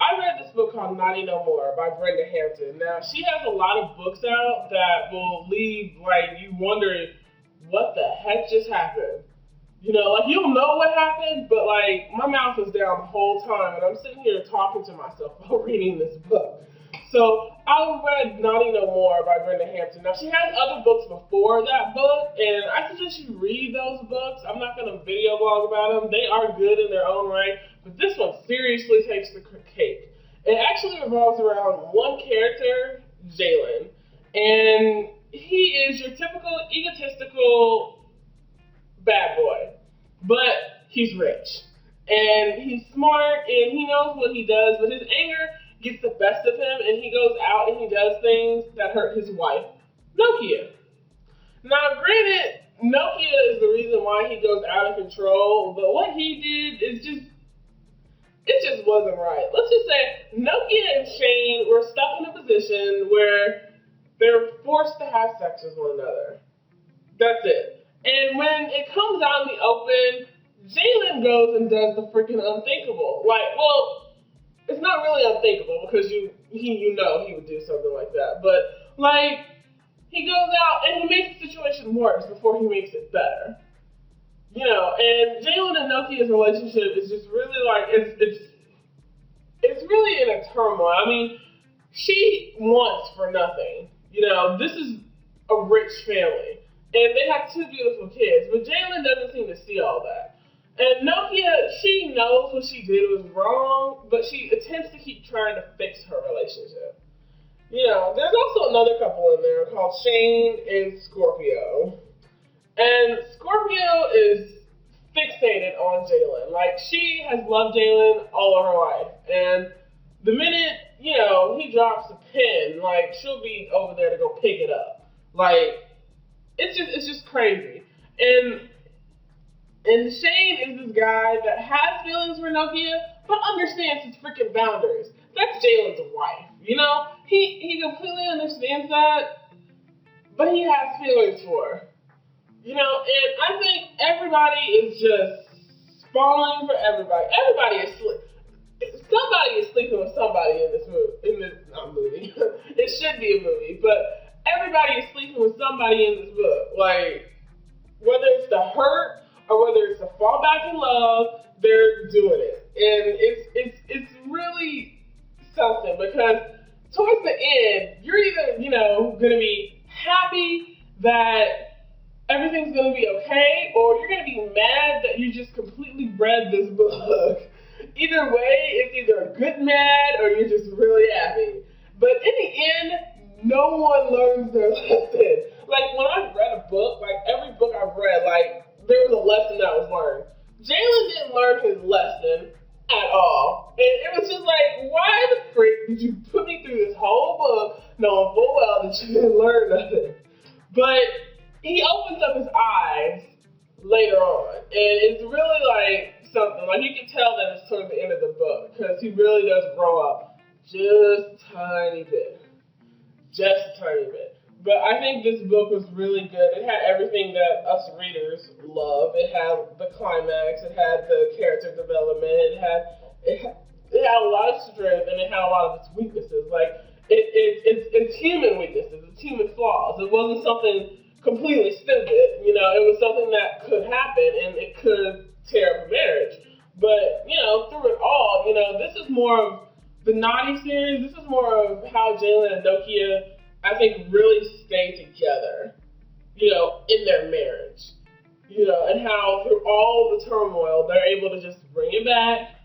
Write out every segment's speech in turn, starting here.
I read this book called Naughty No More by Brenda Hampton. Now, she has a lot of books out that will leave, like, you wondering, what the heck just happened? You know, like, you'll know what happened, but, like, my mouth is down the whole time, and I'm sitting here talking to myself while reading this book. So, I read Naughty No More by Brenda Hampton. Now, she has other books before that book, and I suggest you read those books. I'm not going to video blog about them. They are good in their own right, but this one seriously takes the cake. It actually revolves around one character, Jalen, and he is your typical egotistical bad boy, but he's rich, and he's smart, and he knows what he does, but his anger gets the best of him, and he goes out and he does things that hurt his wife, Nokia. Now, granted, Nokia is the reason why he goes out of control, but what he did is it just wasn't right. Let's just say Nokia and Shane were stuck in a position where they're forced to have sex with one another. That's it. And when it comes out in the open, Jalen goes and does the freaking unthinkable. Like, well, it's not really unthinkable because you know he would do something like that. But, like, he goes out and he makes the situation worse before he makes it better. You know, and Jalen and Nokia's relationship is just really, like, it's really in a turmoil. I mean, she wants for nothing. You know, this is a rich family. And they have two beautiful kids. But Jalen doesn't seem to see all that. And Nokia, she knows what she did was wrong, but she attempts to keep trying to fix her relationship. You know, there's also another couple in there called Shane and Scorpio. And Scorpio is fixated on Jalen. Like, she has loved Jalen all of her life. And the minute, you know, he drops a pin, like, she'll be over there to go pick it up. Like, it's just crazy. And Shane is this guy that has feelings for Nokia, but understands his freaking boundaries. That's Jalen's wife, you know? He completely understands that, but he has feelings for her. You know, and I think everybody is just falling for everybody. Everybody is somebody is sleeping with somebody in this movie. Not movie. It should be a movie, but everybody is sleeping with somebody in this book. Like, whether it's the hurt or whether it's to fall back in love, they're doing it. And it's really something because towards the end, you're either, you know, gonna be happy that everything's gonna be okay, or you're gonna be mad that you just completely read this book. Either way, it's either a good mad or you're just really happy. But in the end, no one learns their lesson. Like, when I read a book, like every book I've read, like, there was a lesson that was learned. Jalen didn't learn his lesson at all. And it was just like, why the frick did you put me through this whole book knowing full well that you didn't learn nothing? But he opens up his eyes later on. And it's really like something. Like, you can tell that it's towards the end of the book because he really does grow up just a tiny bit. Just a tiny bit. But I think this book was really good. It had everything that us readers love. It had the climax. It had the character development. It had a lot of strength, and it had a lot of its weaknesses. Like, it's human weaknesses. It's human flaws. It wasn't something completely stupid. You know, it was something that could happen, and it could tear up a marriage. But, you know, through it all, you know, this is more of the Naughty series. This is more of how Jalen and Nokia, I think, really stay together, you know, in their marriage, you know, and how through all the turmoil, they're able to just bring it back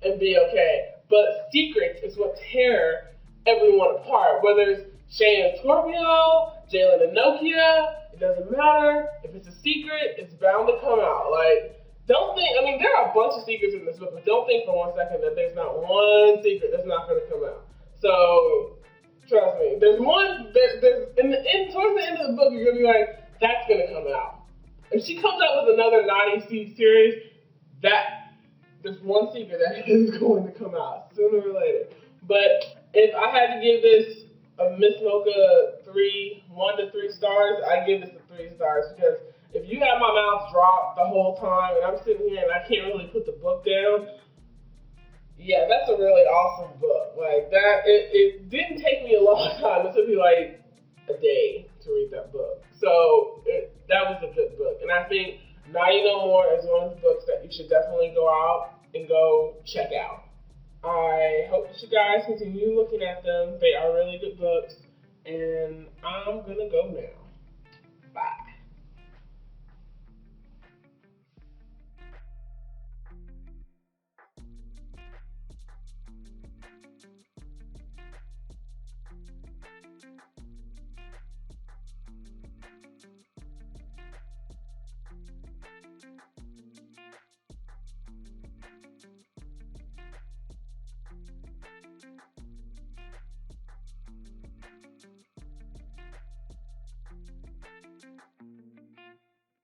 and be okay. But secrets is what tear everyone apart, whether it's Shane and Scorpio, Jalen and Nokia, it doesn't matter. If it's a secret, it's bound to come out. Like, don't think, I mean, there are a bunch of secrets in this book, but don't think for 1 second that there's not one secret that's not going to come out. So, trust me, there's one, there's towards the end of the book, you're going to be like, that's going to come out. If she comes out with another Naughty series, there's one secret that is going to come out sooner or later. But if I had to give this a Miss Mocha 1 to 3 stars, I give this a 3 stars because if you have my mouth dropped the whole time and I'm sitting here and I can't really put the book down, Yeah, that's a really awesome book. Like that, it didn't take me a long time. It took me like a day to read that book. So that was a good book. And I think Now You Know More is one of the books that you should definitely go out and go check out. I hope that you guys continue looking at them. They are really good books. And I'm going to go now.